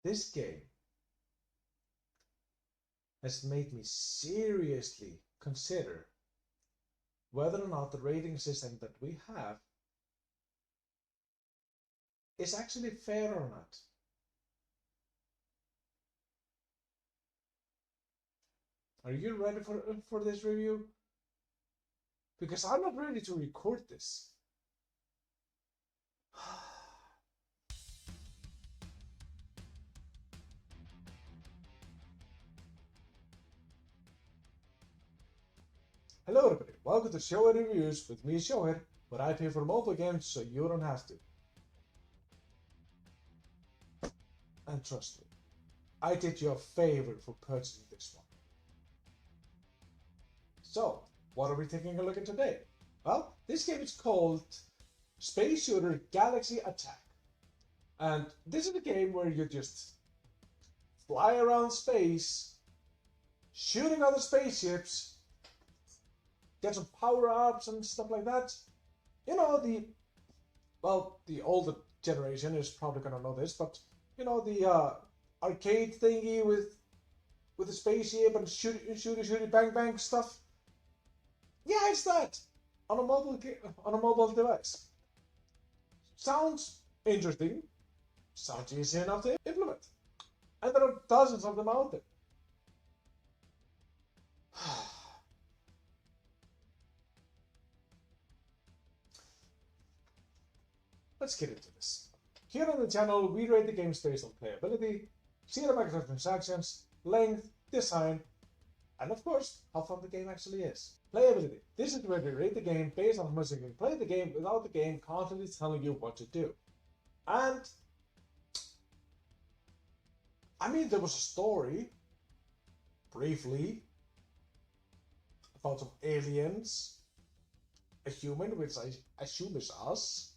This game has made me seriously consider whether or not the rating system that we have is actually fair or not. Are you ready for this review? Because I'm not ready to record this. Hello everybody, welcome to Sjoher Reviews with me, Sjoher, where I pay for mobile games so you don't have to. And trust me, I did you a favor for purchasing this one. So, what are we taking a look at today? Well, this game is called Space Shooter Galaxy Attack. And this is a game where you just fly around space, shooting other spaceships, get some power-ups and stuff like that. You know, the older generation is probably gonna know this, but you know, the arcade thingy with the spaceship and shooty bang bang stuff. Yeah, it's that on a mobile device. Sounds interesting. Sounds easy enough to implement, and there are dozens of them out there. Let's get into this. Here on the channel, we rate the games based on playability, zero microtransactions, length, design, and of course, how fun the game actually is. Playability. This is where we rate the game based on how much you can play the game without the game constantly telling you what to do. And I mean, there was a story, briefly, about some aliens, a human, which I assume is us.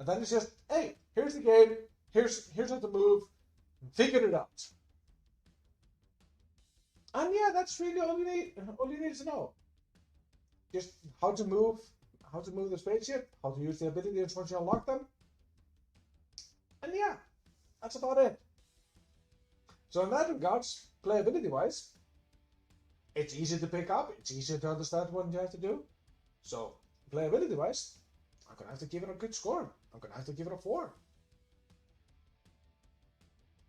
And then it's just, hey, here's the game, here's how to move, figure it out. And yeah, that's really all you need to know. Just how to move the spaceship, how to use the abilities once you unlock them. And yeah, that's about it. So in that regards, playability wise, it's easy to pick up, it's easy to understand what you have to do. So playability wise, I'm gonna have to give it a good score. I'm gonna have to give it a 4.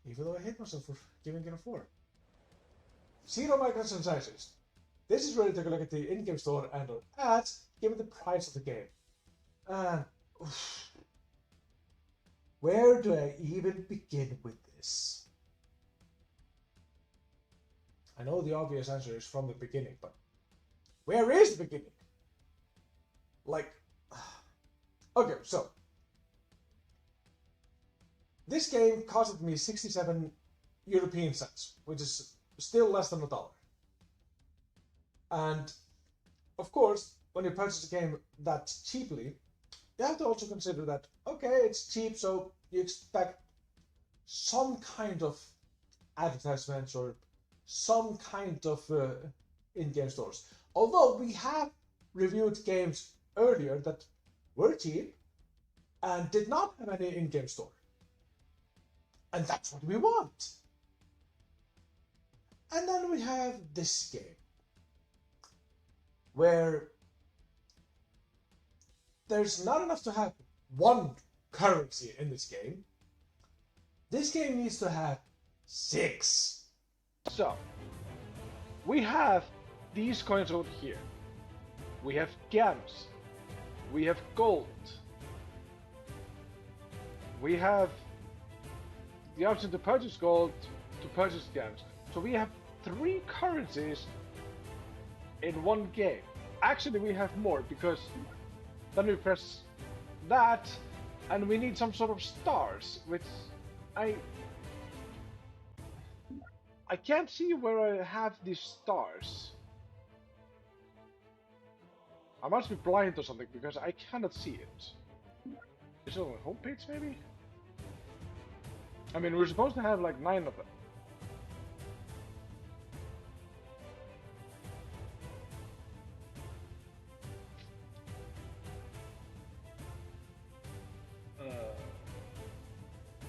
Even though I hate myself for giving it a 4. Zero microtransactions. This is where you take a look at the in-game store and on ads, given the price of the game. And where do I even begin with this? I know the obvious answer is from the beginning, but where is the beginning? Like, okay, so this game costed me 67 European cents, which is still less than $1. And of course, when you purchase a game that cheaply, you have to also consider that, okay, it's cheap, so you expect some kind of advertisements or some kind of in-game stores. Although we have reviewed games earlier that were cheap and did not have any in-game store. And that's what we want. And then we have this game, where there's not enough to have one currency in this game. This game needs to have 6. So, we have these coins over here. We have gems. We have gold. We have the option to purchase gold, to purchase gems. So we have 3 currencies in one game. Actually, we have more, because then we press that and we need some sort of stars, which I can't see where I have these stars. I must be blind or something, because I cannot see it. Is it on the homepage maybe? I mean, we're supposed to have like 9 of them.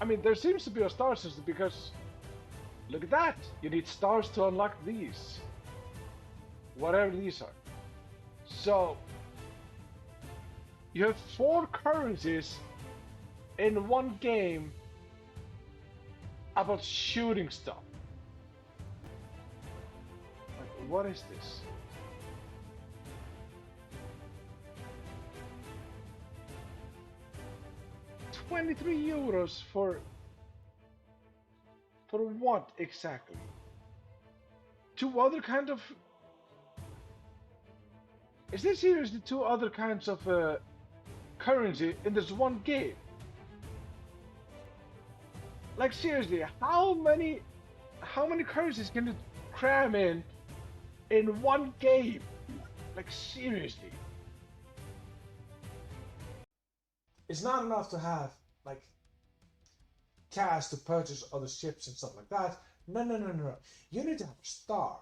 I mean, there seems to be a star system because look at that. You need stars to unlock these, whatever these are. So you have 4 currencies in one game about shooting stuff. Like, what is this? €23 for what exactly? Two other kind of. Is this seriously two other kinds of currency in this one game? Like seriously, how many currencies can you cram in one game? Like seriously. It's not enough to have like cash to purchase other ships and stuff like that. No, no, no, no, no. You need to have a star.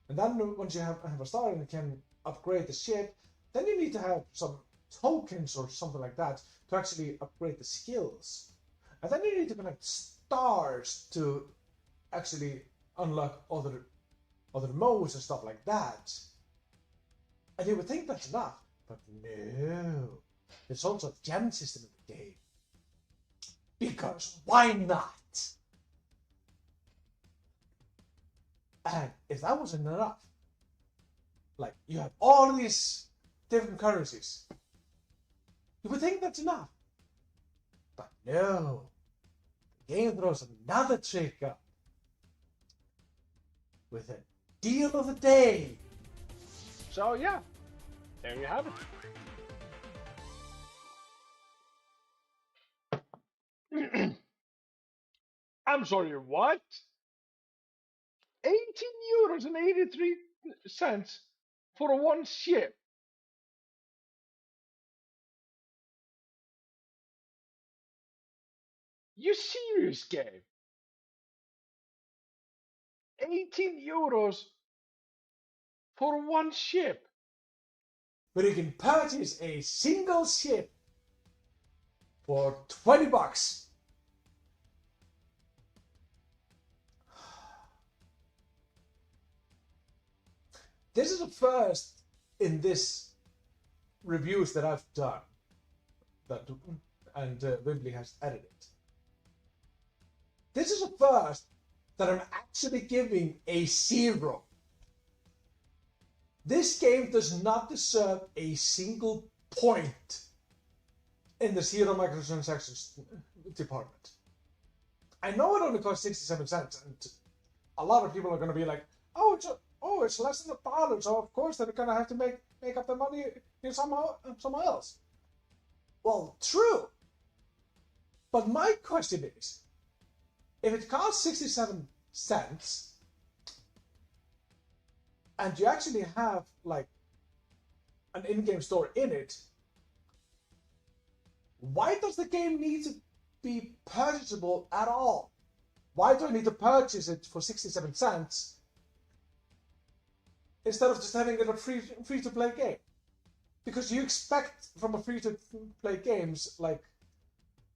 And then once you have a star and you can upgrade the ship, then you need to have some tokens or something like that to actually upgrade the skills. And then you need to collect stars to actually unlock other modes and stuff like that. And you would think that's enough, but no. There's also a gem system in the game. Because why not? And if that wasn't enough, like you have all these different currencies, you would think that's enough. But no. The game throws another trick up with a deal of the day. So yeah, there you have it. I'm sorry, what? €18.83 for one ship. You serious, game? €18 for one ship. But you can purchase a single ship for $20. This is the first in this reviews that I've done that and Wimbley has edited. This is the first that I'm actually giving a 0. This game does not deserve a single point in the 0 microtransactions department. I know it only costs 67 cents, and a lot of people are going to be like, oh, it's less than $1, so of course they're going to have to make up the money somehow else. Well, true. But my question is, if it costs 67 cents, and you actually have like an in-game store in it, why does the game need to be purchasable at all? Why do I need to purchase it for 67 cents instead of just having it a free-to-play game? Because you expect from a free-to-play games like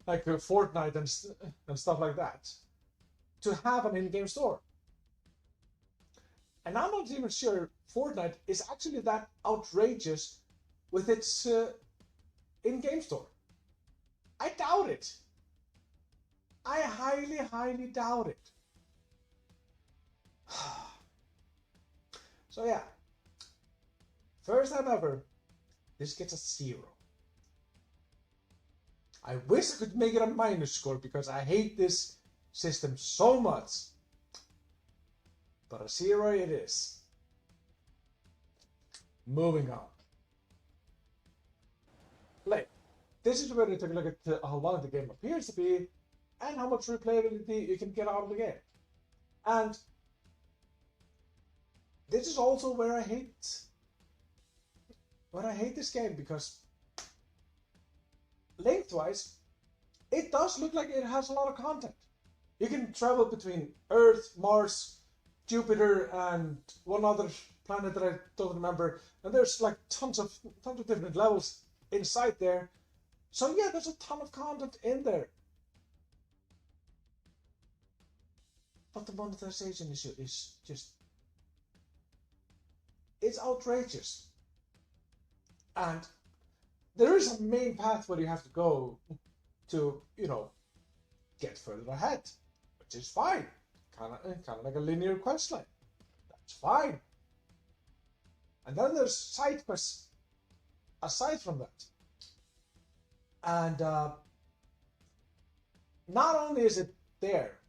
Fortnite and stuff like that to have an in-game store. And I'm not even sure Fortnite is actually that outrageous with its in-game store. I doubt it. I highly, highly doubt it. So yeah, first time ever, this gets a 0. I wish I could make it a minus score because I hate this system so much. But a 0 it is. Moving on. Play. This is where we take a look at how long the game appears to be and how much replayability you can get out of the game. And this is also where I hate this game, because lengthwise it does look like it has a lot of content. You can travel between Earth, Mars, Jupiter, and one other planet that I don't remember, and there's like tons of different levels inside there. So yeah, there's a ton of content in there. But the monetization issue is just, it's outrageous. And there is a main path where you have to go to, get further ahead, which is fine. Kind of like a linear quest line. That's fine. And then there's side quests aside from that. And not only is it there,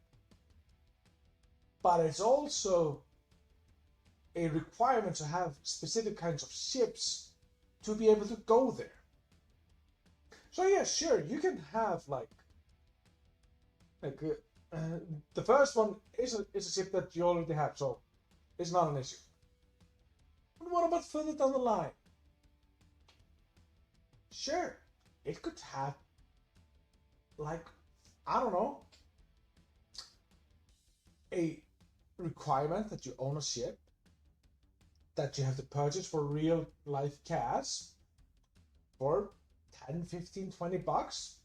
but it's also a requirement to have specific kinds of ships to be able to go there. So yeah, sure, you can have the first one is a ship that you already have, so it's not an issue. But what about further down the line? Sure, it could have, I don't know, a requirement that you own a ship that you have to purchase for real life cash for 10, 15, 20 bucks.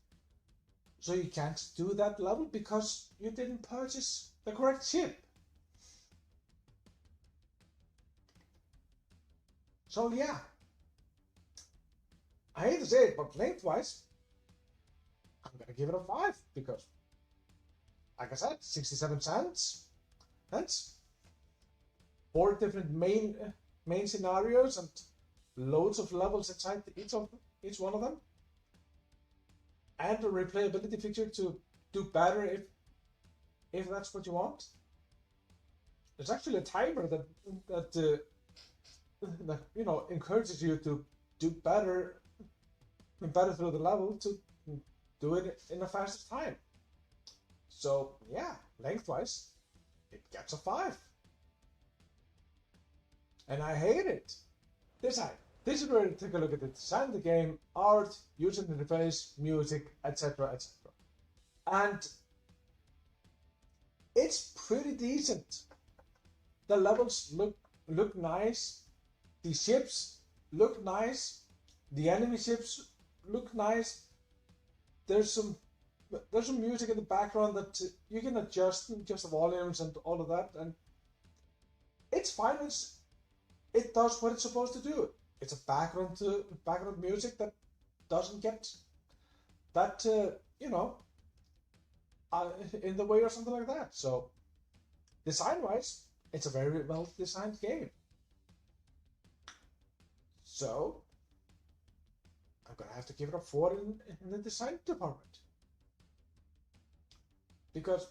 So you can't do that level because you didn't purchase the correct ship. So yeah, I hate to say it, but lengthwise, I'm gonna give it a 5 because, like I said, 67 cents. That's 4 different main scenarios and loads of levels inside each one of them, and a replayability feature to do better if that's what you want. There's actually a timer that encourages you to do better through the level to do it in a faster time. So yeah, lengthwise, it gets a 5. And I hate it. This is where you take a look at the design of the game, art, user interface, music, etc., etc. And it's pretty decent. The levels look nice. The ships look nice. The enemy ships look nice. There's some music in the background that you can adjust the volumes and all of that, and it's fine. It does what it's supposed to do. It's a background music that doesn't get that in the way or something like that. So design-wise, it's a very well designed game. So I'm gonna have to give it a 4 in the design department, because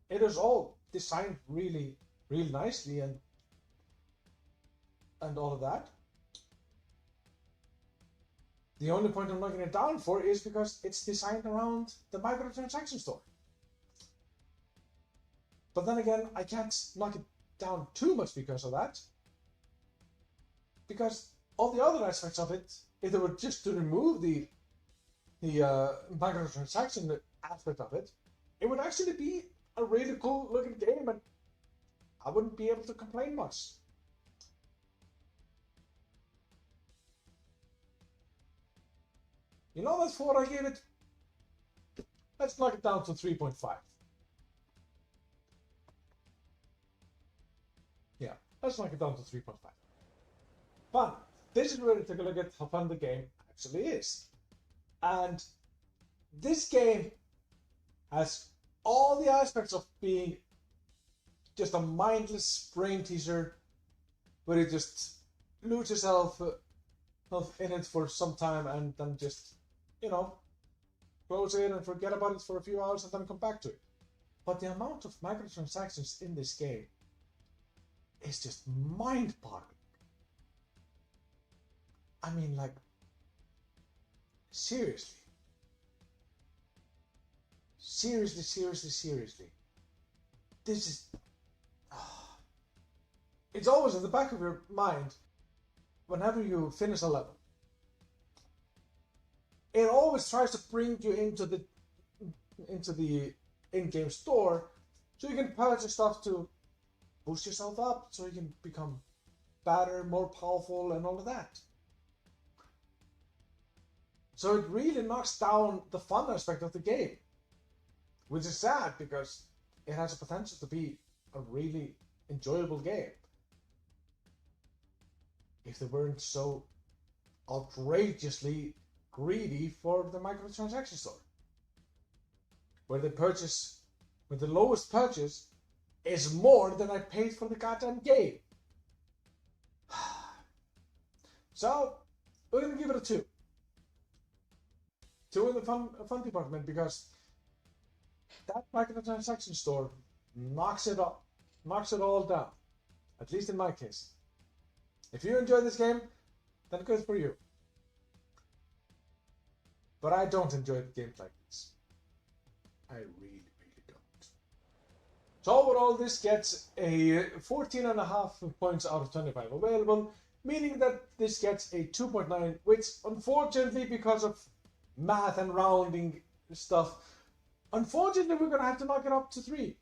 it is all designed really, really nicely and all of that. The only point I'm knocking it down for is because it's designed around the microtransaction store. But then again, I can't knock it down too much because of that. Because all the other aspects of it, if they were just to remove the microtransaction aspect of it, it would actually be a really cool looking game, and I wouldn't be able to complain much. You know, that's what I gave it. Let's knock it down to 3.5. Yeah, let's knock it down to 3.5. Fun. This is where we take a look at how fun the game actually is. And this game has all the aspects of being just a mindless brain teaser where you just lose yourself in it for some time and then just, close it and forget about it for a few hours and then come back to it. But the amount of microtransactions in this game is just mind-boggling. I mean, seriously. Seriously. This is... It's always in the back of your mind whenever you finish a level. It always tries to bring you into the in-game store so you can purchase stuff to boost yourself up, so you can become better, more powerful, and all of that. So it really knocks down the fun aspect of the game, which is sad because it has a potential to be a really enjoyable game if they weren't so outrageously greedy for the microtransaction store, where the lowest purchase is more than I paid for the goddamn game. So we're gonna give it a 2. 2 in the fun department, because that microtransaction store knocks it all down. At least in my case. If you enjoy this game, then good for you. But I don't enjoy games like this. I really, really don't. So overall, this gets a 14.5 points out of 25 available, meaning that this gets a 2.9, which unfortunately, because of math and rounding stuff, unfortunately we're going to have to knock it up to 3.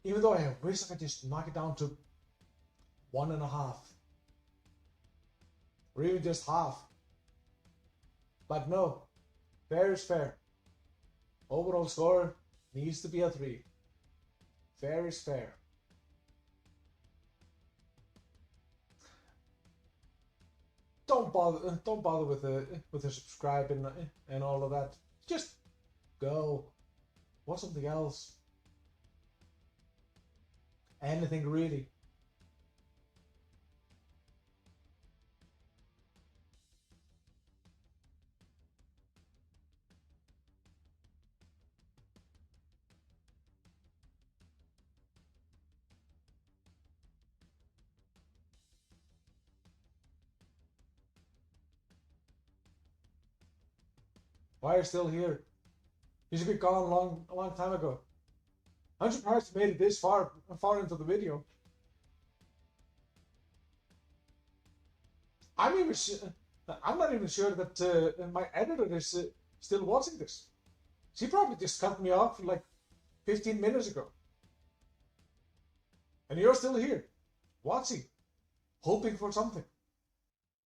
Even though I wish I could just knock it down to 1.5. Or even just half. But no, fair is fair. Overall score needs to be a 3. Fair is fair. Don't bother with the subscribe and all of that. Just go. Watch something else. Anything really. Why are you still here? You should be gone a long time ago. I'm surprised you made it this far into the video. I'm not even sure that my editor is still watching this. She probably just cut me off like 15 minutes ago. And you're still here, watching, hoping for something.